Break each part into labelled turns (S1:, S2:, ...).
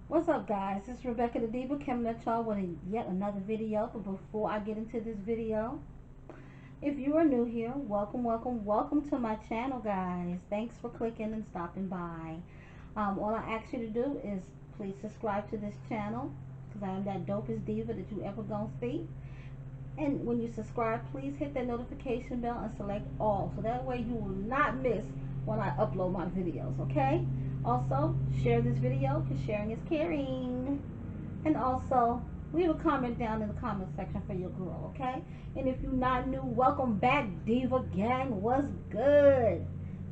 S1: What's up, guys? It's Rebecca the Diva coming at y'all with yet another video. But before I get into this video, if you are new here, welcome, welcome, welcome to my channel, guys. Thanks for clicking and stopping by. All I ask you to do is please subscribe to this channel because I am that dopest diva that you ever gonna see. And when you subscribe, please hit that notification bell and select all, so that way you will not miss when I upload my videos, okay? Also, share this video because sharing is caring. And also, leave a comment down in the comment section for your girl, okay? And if you're not new, welcome back, Diva Gang. What's good?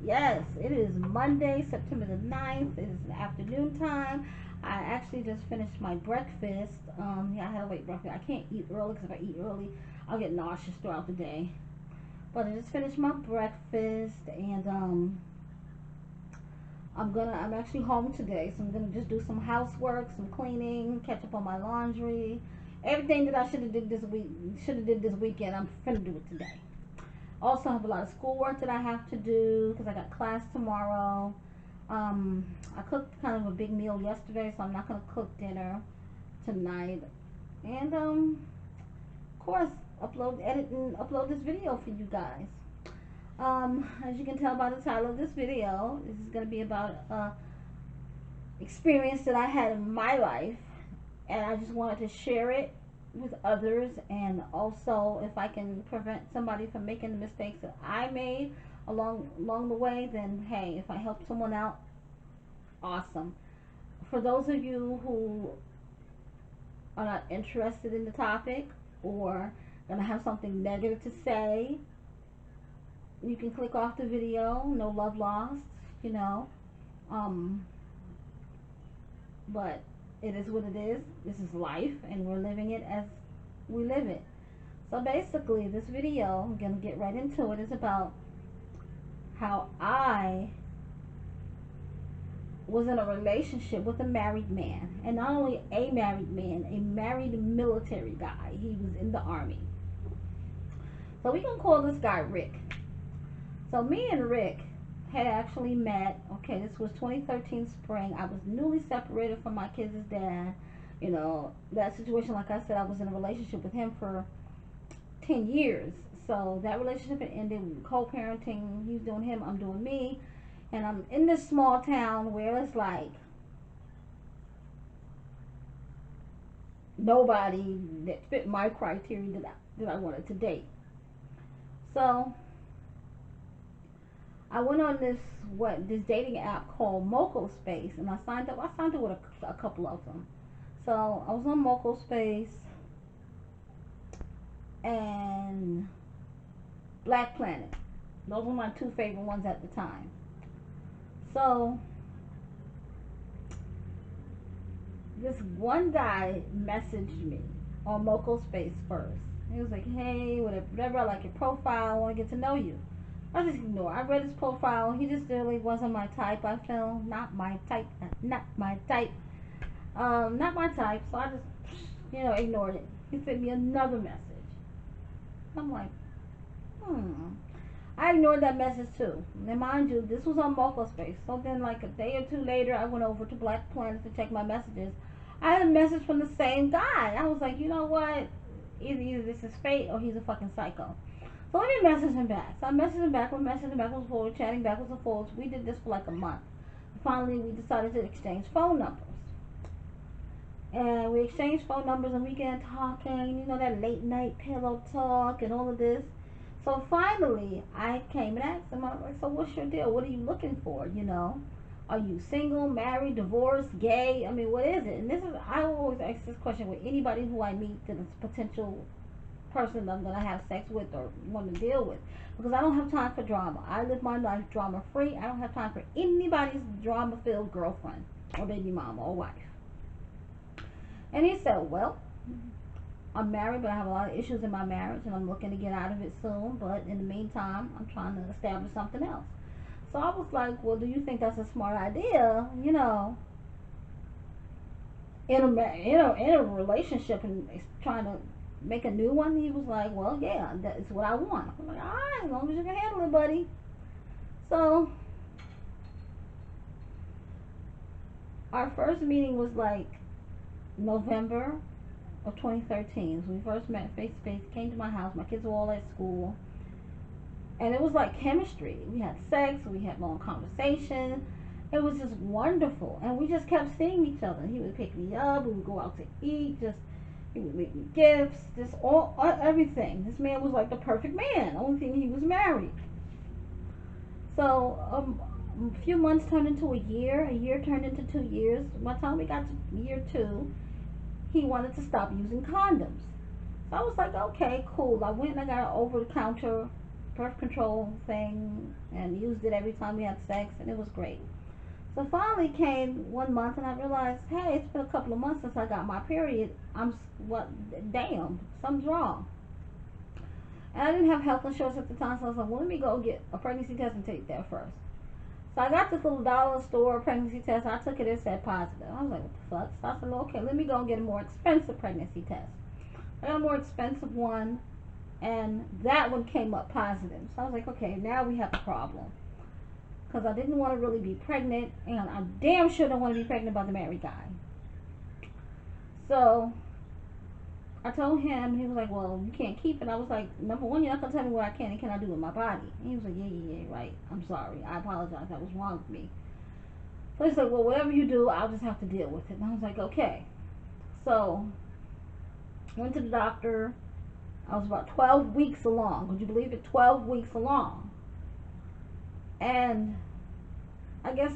S1: Yes, it is Monday, September the 9th. It is afternoon time. I actually just finished my breakfast. Yeah, I had to wait breakfast. I can't eat early because if I eat early, I'll get nauseous throughout the day. But I just finished my breakfast, and I'm actually home today, so I'm gonna just do some housework, some cleaning, catch up on my laundry, everything that I should have did this weekend. I'm finna do it today. Also, I have a lot of schoolwork that I have to do because I got class tomorrow. I cooked kind of a big meal yesterday, so I'm not gonna cook dinner tonight. And of course, edit, and upload this video for you guys. As you can tell by the title of this video, this is gonna be about experience that I had in my life, and I just wanted to share it with others, and also if I can prevent somebody from making the mistakes that I made along the way, then hey, if I help someone out, awesome. For those of you who are not interested in the topic or gonna have something negative to say, you can click off the video. No love lost, you know. Um, but it is what it is. This is life, and we're living it as we live it. So basically, this video, I'm gonna get right into it, is about how I was in a relationship with a married man, and not only a married man, a married military guy. He was in the army. So we gonna call this guy Rick. So me and Rick had actually met. Okay, this was 2013 spring. I was newly separated from my kids' dad. You know, that situation, like I said, I was in a relationship with him for 10 years. So that relationship had ended. Co-parenting, he's doing him, I'm doing me. And I'm in this small town where it's like nobody that fit my criteria that I wanted to date. So I went on this dating app called Moco Space, and I signed up. I signed up with a couple of them. So I was on Moco Space and Black Planet. Those were my two favorite ones at the time. So this one guy messaged me on Moco Space first. He was like, "Hey, whatever. I like your profile. I want to get to know you." I just ignored. I read his profile. He just really wasn't my type. I felt not my type. Not my type. Not my type. So I just, ignored it. He sent me another message. I'm like, I ignored that message too. And mind you, this was on Moco Space. So then, like a day or two later, I went over to Black Planet to check my messages. I had a message from the same guy. I was like, you know what? Either this is fate or he's a fucking psycho. So let me message him back. So I messaged him back. We're messaging backwards and forwards, chatting backwards and forwards. We did this for like a month. Finally, we decided to exchange phone numbers. And we exchanged phone numbers and we began talking, that late night pillow talk and all of this. So finally, I came and asked him, I was like, so what's your deal? What are you looking for? Are you single, married, divorced, gay? I mean, what is it? And I always ask this question with anybody who I meet that is a potential person that I'm going to have sex with or want to deal with. Because I don't have time for drama. I live my life drama free. I don't have time for anybody's drama filled girlfriend or baby mama or wife. And he said, well, I'm married, but I have a lot of issues in my marriage, and I'm looking to get out of it soon. But in the meantime, I'm trying to establish something else. So I was like, well, do you think that's a smart idea? In a relationship and trying to make a new one. He was like, well, yeah, that's what I want. I'm like, all right, as long as you can handle it, buddy. So our first meeting was like November of 2013. So we first met face to face. Came to my house. My kids were all at school, and it was like chemistry. We had sex. We had long conversations. It was just wonderful, and we just kept seeing each other. He would pick me up. We would go out to eat. Just he would make me gifts. Just all everything. This man was like the perfect man. Only thing, he was married. So a few months turned into a year. A year turned into 2 years. By the time we got to year two, he wanted to stop using condoms. So I was like, okay, cool. I went and I got an over-the-counter birth control thing and used it every time we had sex, and it was great. So finally came 1 month, and I realized, hey, it's been a couple of months since I got my period. What? Damn, something's wrong. And I didn't have health insurance at the time, so I was like, well, let me go get a pregnancy test and take that first. So I got this little dollar store pregnancy test. I took it, it said positive. I was like, what the fuck? So I said, okay, let me go and get a more expensive pregnancy test. I got a more expensive one, and that one came up positive. So I was like, okay, now we have a problem. Because I didn't want to really be pregnant, and I damn sure don't want to be pregnant by the married guy. So I told him, he was like, well, you can't keep it. I was like, number one, you're not going to tell me what I can and cannot do with my body. And he was like, yeah, right. I'm sorry. I apologize. That was wrong with me. So he's like, well, whatever you do, I'll just have to deal with it. And I was like, okay. So I went to the doctor. I was about 12 weeks along. Would you believe it? 12 weeks along. And I guess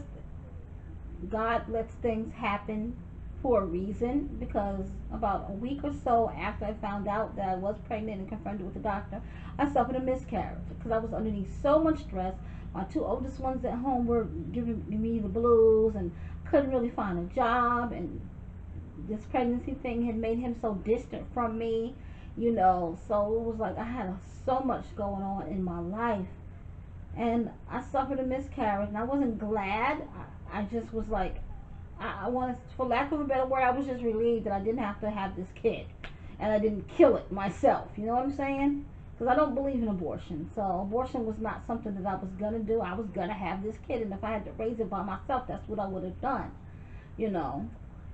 S1: God lets things happen for a reason, because about a week or so after I found out that I was pregnant and confirmed it with the doctor, I suffered a miscarriage because I was underneath so much stress. My two oldest ones at home were giving me the blues and couldn't really find a job, and this pregnancy thing had made him so distant from me, so it was like I had so much going on in my life, and I suffered a miscarriage, and I wasn't glad. I just was like, I wanted, for lack of a better word, I was just relieved that I didn't have to have this kid, and I didn't kill it myself. You know what I'm saying? Because I don't believe in abortion. So abortion was not something that I was gonna do. I was gonna have this kid, and if I had to raise it by myself, that's what I would have done. You know.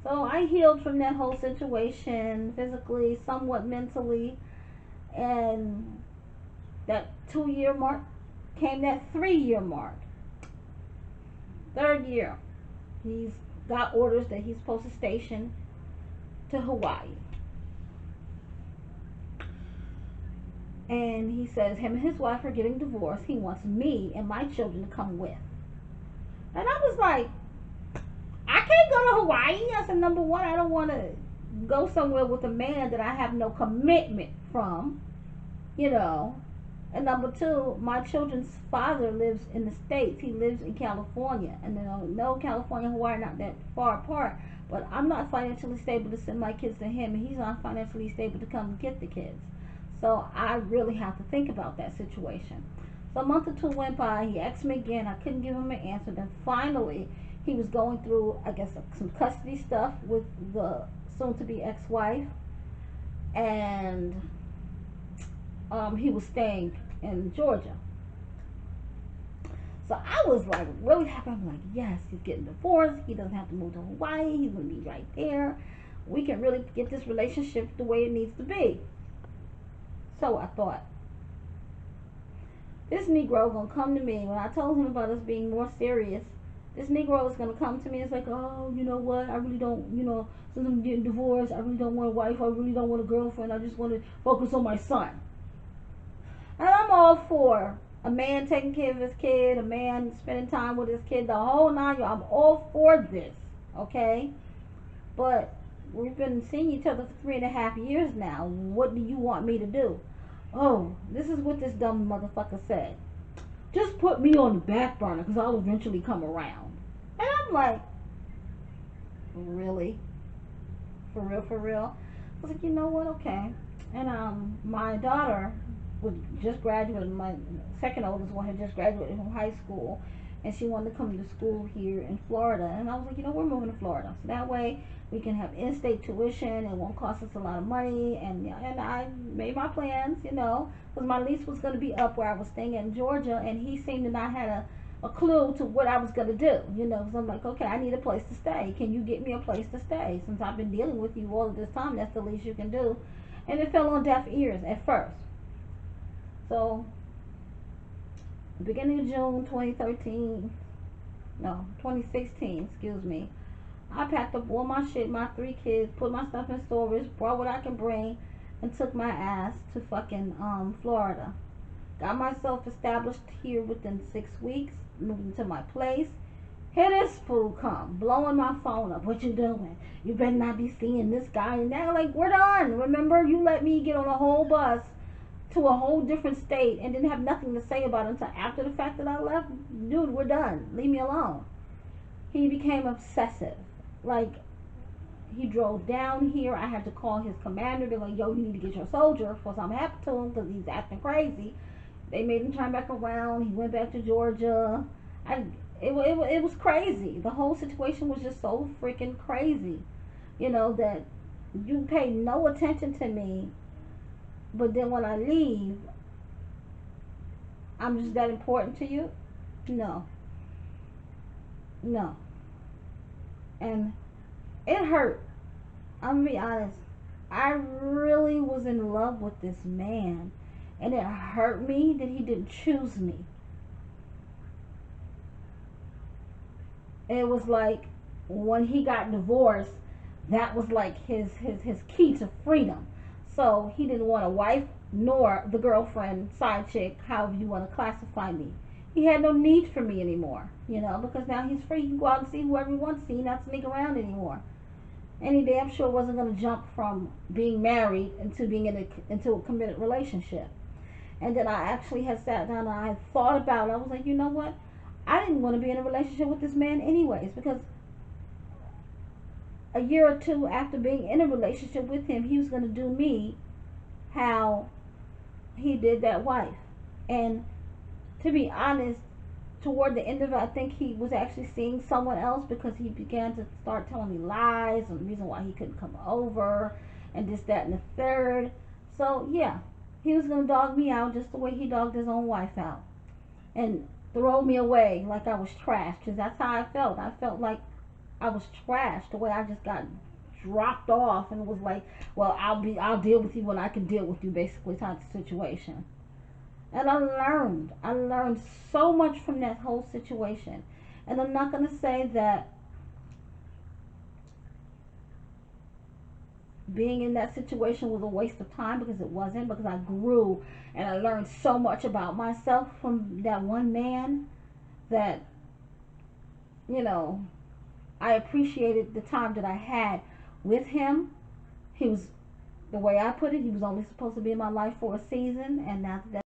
S1: So I healed from that whole situation, physically, somewhat mentally, and that 2 year mark came that 3 year mark. Third year, he's got orders that he's supposed to station to Hawaii. And he says him and his wife are getting divorced. He wants me and my children to come with. And I was like, I can't go to Hawaii. I said, number one, I don't want to go somewhere with a man that I have no commitment from, you know. And number two, my children's father lives in the States. He lives in California. And no, California and Hawaii are not that far apart. But I'm not financially stable to send my kids to him, and he's not financially stable to come and get the kids. So I really have to think about that situation. So a month or two went by. He asked me again. I couldn't give him an answer. Then finally, he was going through, I guess, some custody stuff with the soon-to-be ex-wife. And he was staying in Georgia. So I was like really happy. I'm like, yes, he's getting divorced. He doesn't have to move to Hawaii. He's going to be right there. We can really get this relationship the way it needs to be. So I thought, this Negro going to come to me when I told him about us being more serious. This Negro is going to come to me and it's like, oh, you know what? I really don't, since I'm getting divorced, I really don't want a wife. I really don't want a girlfriend. I just want to focus on my son. And I'm all for a man taking care of his kid, a man spending time with his kid, the whole nine yards. I'm all for this, okay? But we've been seeing each other for 3.5 years now. What do you want me to do? Oh, this is what this dumb motherfucker said. Just put me on the back burner because I'll eventually come around. And I'm like, really? For real, for real? I was like, you know what? Okay. And my daughter was just graduated. My second oldest one had just graduated from high school, and she wanted to come to school here in Florida. And I was like, we're moving to Florida, so that way we can have in-state tuition. It won't cost us a lot of money. And I made my plans, because my lease was going to be up where I was staying in Georgia, and he seemed to not have a clue to what I was gonna do. You know, so I'm like, okay, I need a place to stay. Can you get me a place to stay? Since I've been dealing with you all of this time, that's the least you can do. And it fell on deaf ears at first. So, beginning of June 2013, no, 2016, excuse me. I packed up all my shit, my 3 kids, put my stuff in storage, brought what I can bring, and took my ass to fucking Florida. Got myself established here within 6 weeks, moved into my place. Here this fool come, blowing my phone up. What you doing? You better not be seeing this guy and that. Like, we're done. Remember, you let me get on a whole bus to a whole different state and didn't have nothing to say about it until after the fact that I left. Dude, we're done. Leave me alone. He became obsessive. Like, he drove down here. I had to call his commander. They're like, yo, you need to get your soldier for something happened to him because he's acting crazy. They made him turn back around. He went back to Georgia. I, it was crazy. The whole situation was just so freaking crazy. You know, that you pay no attention to me, but then when I leave, I'm just that important to you? No. No. And it hurt. I'm gonna be honest. I really was in love with this man. And it hurt me that he didn't choose me. It was like when he got divorced, that was like his key to freedom. So he didn't want a wife nor the girlfriend, side chick, however you want to classify me. He had no need for me anymore, you know, because now he's free. He can go out and see whoever he wants to see, not sneak around anymore. And he damn sure wasn't going to jump from being married into being into a committed relationship. And then I actually had sat down and I thought about it. I was like, you know what? I didn't want to be in a relationship with this man anyways, because a year or two after being in a relationship with him, he was going to do me how he did that wife. And to be honest, toward the end of it, I think he was actually seeing someone else because he began to start telling me lies and the reason why he couldn't come over and this, that, and the third. So, yeah, he was going to dog me out just the way he dogged his own wife out. And throw me away like I was trash, because that's how I felt. I felt like I was trash, the way I just got dropped off and was like, well, I'll deal with you when I can deal with you, basically type of situation. And I learned so much from that whole situation. And I'm not going to say that being in that situation was a waste of time, because it wasn't, because I grew and I learned so much about myself from that one man that, you know, I appreciated the time that I had with him. He was, the way I put it, he was only supposed to be in my life for a season, and now that.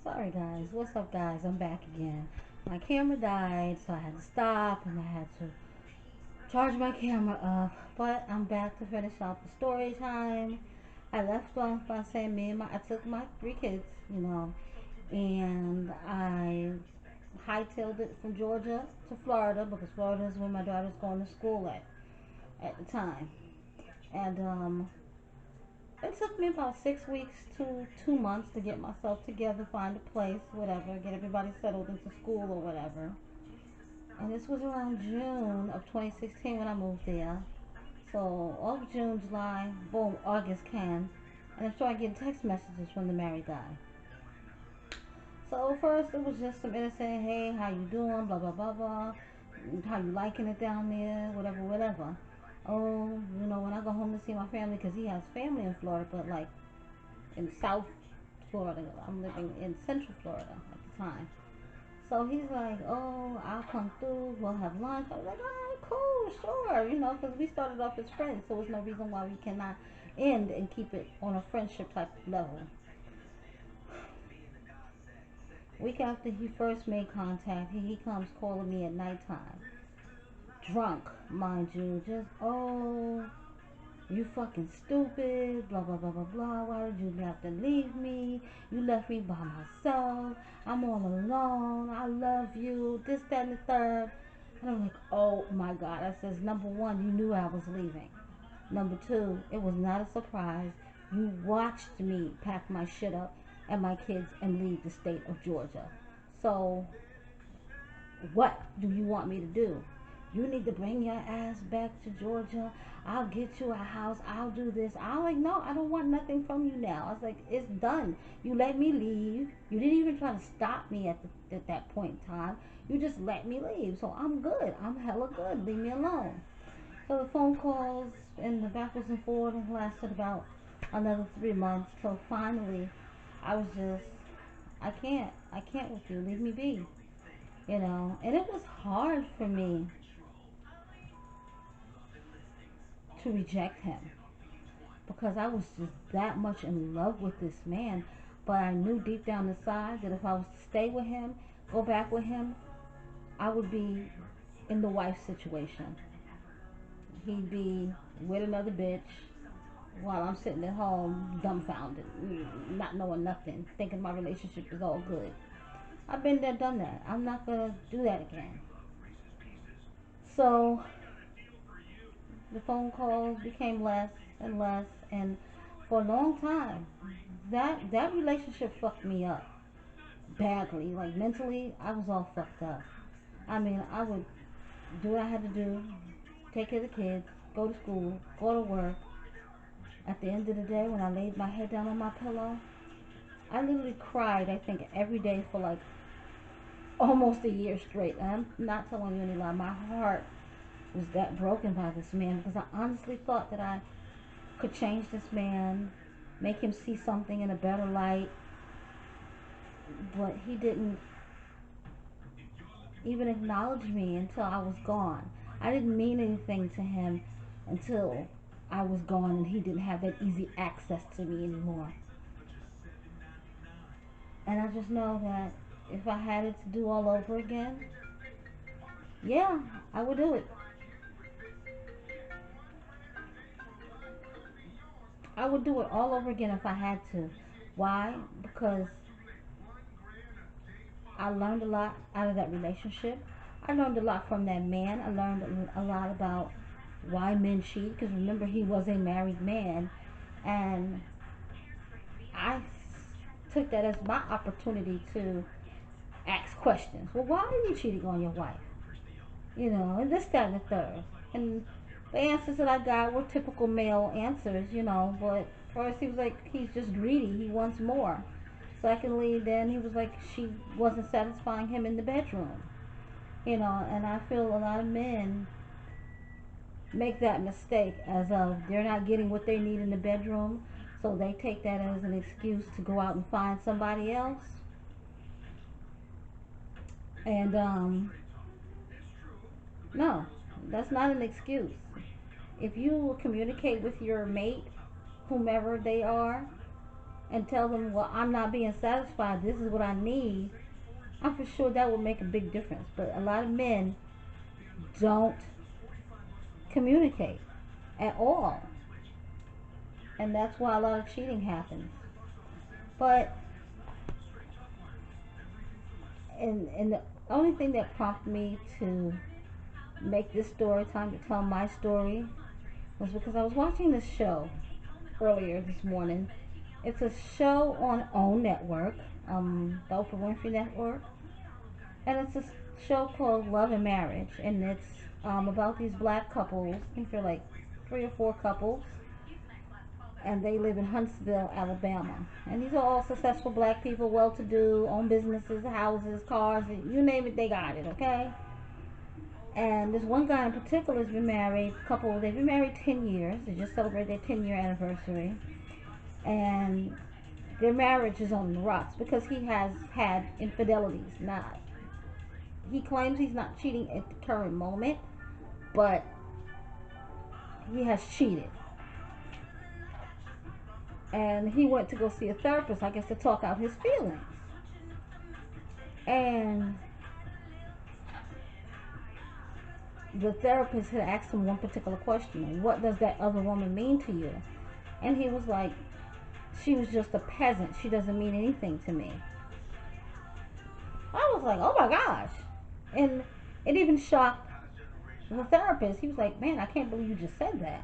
S1: Sorry guys, what's up guys? I'm back again. My camera died, so I had to stop and I had to charge my camera up. But I'm back to finish out the story time. I left off by saying I took my 3 kids, you know, and I hightailed it from Georgia to Florida, because Florida is where my daughter's going to school at the time. And it took me about 6 weeks to 2 months to get myself together, find a place, whatever, get everybody settled into school or whatever. And this was around June of 2016 when I moved there. So all of June, July, boom, August came, and I started getting text messages from the married guy. So first it was just some innocent, hey, how you doing, blah blah blah blah, how you liking it down there, whatever whatever. Oh, you know, when I go home to see my family, because he has family in Florida, but like in South Florida. I'm living in Central Florida at the time. So he's like, oh, I'll come through. We'll have lunch. I was like, all right, cool, sure. You know, because we started off as friends, so there's no reason why we cannot end and keep it on a friendship type level. Week after he first made contact, he comes calling me at nighttime. Drunk, mind you. Just, oh, you fucking stupid, blah, blah, blah, blah, blah. Why did you have to leave me? You left me by myself. I'm all alone. I love you. This, that, and the third. And I'm like, oh my God. I says, number one, you knew I was leaving. Number two, it was not a surprise. You watched me pack my shit up and my kids and leave the state of Georgia. So what do you want me to do? You need to bring your ass back to Georgia. I'll get you a house. I'll do this. I'm like, no, I don't want nothing from you now. I was like, it's done. You let me leave. You didn't even try to stop me at that point in time. You just let me leave. So I'm good. I'm hella good. Leave me alone. So the phone calls and the backwards and forwards lasted about another 3 months. So finally, I was just, I can't with you. Leave me be. You know, and it was hard for me to reject him because I was just that much in love with this man. But I knew deep down inside that if I was to stay with him, go back with him, I would be in the wife situation. He'd be with another bitch while I'm sitting at home dumbfounded, not knowing nothing, thinking my relationship is all good. I've been there, done that. I'm not gonna do that again. So the phone calls became less and less, and for a long time, that relationship fucked me up badly. Like mentally, I was all fucked up. I mean, I would do what I had to do, take care of the kids, go to school, go to work. At the end of the day, when I laid my head down on my pillow, I literally cried, I think, every day for like almost a year straight. And I'm not telling you any lie. My heart was that broken by this man because I honestly thought that I could change this man, make him see something in a better light, but he didn't even acknowledge me until I was gone. I didn't mean anything to him until I was gone and he didn't have that easy access to me anymore. And I just know that if I had it to do all over again, yeah, I would do it. I would do it all over again if I had to. Why? Because I learned a lot out of that relationship. I learned a lot from that man. I learned a lot about why men cheat. Because remember, he was a married man. And I took that as my opportunity to ask questions. Well, why are you cheating on your wife? You know, and this, that, and the third. And the answers that I got were typical male answers, you know. But first, he was like, he's just greedy. He wants more. Secondly, then he was like, she wasn't satisfying him in the bedroom. You know, and I feel a lot of men make that mistake as of they're not getting what they need in the bedroom, so they take that as an excuse to go out and find somebody else. And no, that's not an excuse. If you communicate with your mate, whomever they are, and tell them, well, I'm not being satisfied, this is what I need, I'm for sure that will make a big difference. But a lot of men don't communicate at all, and that's why a lot of cheating happens. But and the only thing that prompted me to make this story time to tell my story was because I was watching this show earlier this morning. It's a show on OWN Network, the Oprah Winfrey Network, and it's a show called Love and Marriage, and it's about these black couples. I think they're like 3 or 4 couples, and they live in Huntsville, Alabama. And these are all successful black people, well-to-do, own businesses, houses, cars, you name it, they got it, okay? And this one guy in particular has been married, couple, they've been married 10 years. They just celebrated their 10-year anniversary. And their marriage is on the rocks because he has had infidelities. Not, he claims he's not cheating at the current moment, but he has cheated. And he went to go see a therapist, I guess, to talk out his feelings. And the therapist had asked him one particular question: what does that other woman mean to you? And he was like, she was just a peasant, she doesn't mean anything to me. I was like, oh my gosh. And it even shocked the therapist. He was like, man, I can't believe you just said that.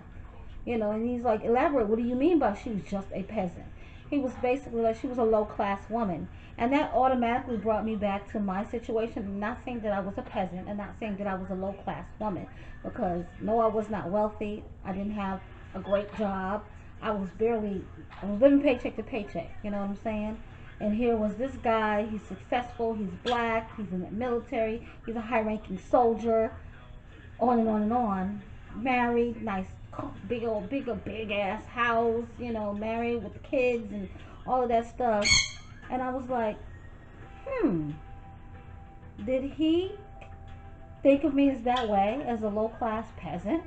S1: You know, and he's like, elaborate, what do you mean by she was just a peasant? he was basically like, she was a low class woman. And that automatically brought me back to my situation. I'm not saying that I was a peasant and not saying that I was a low class woman, because no, I was not wealthy. I didn't have a great job. I was living paycheck to paycheck, you know what I'm saying? And here was this guy, he's successful, he's black, he's in the military, he's a high ranking soldier, on and on and on. Married, nice, big ass house, you know, married with the kids and all of that stuff. And I was like, hmm, did he think of me as that way, as a low class peasant?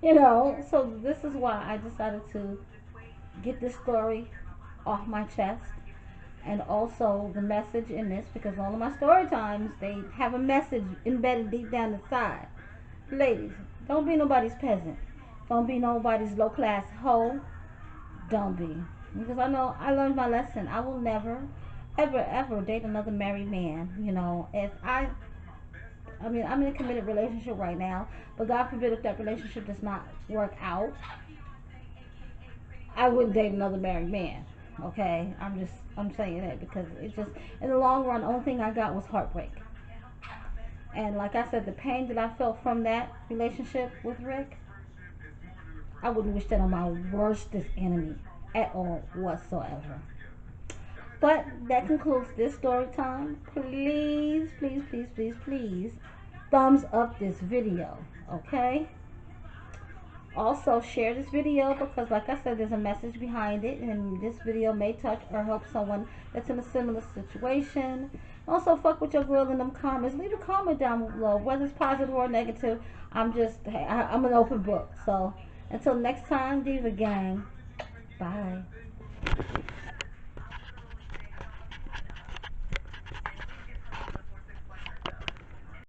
S1: You know, so this is why I decided to get this story off my chest, and also the message in this, because all of my story times, they have a message embedded deep down inside. Ladies, don't be nobody's peasant. Don't be nobody's low class hoe. Don't be. Because I know I learned my lesson. I will never, ever date another married man. You know, I mean, I'm in a committed relationship right now, but God forbid if that relationship does not work out, I wouldn't date another married man. Okay? I'm saying that because it just, in the long run, the only thing I got was heartbreak. And like I said, the pain that I felt from that relationship with Rick, I wouldn't wish that on my worstest enemy at all whatsoever. But that concludes this story time. Please, please, please, please, please, thumbs up this video, okay? Also, share this video because, like I said, there's a message behind it, and this video may touch or help someone that's in a similar situation. Also, fuck with your girl in them comments. Leave a comment down below, whether it's positive or negative. I'm an open book. So, until next time, Diva Gang, bye.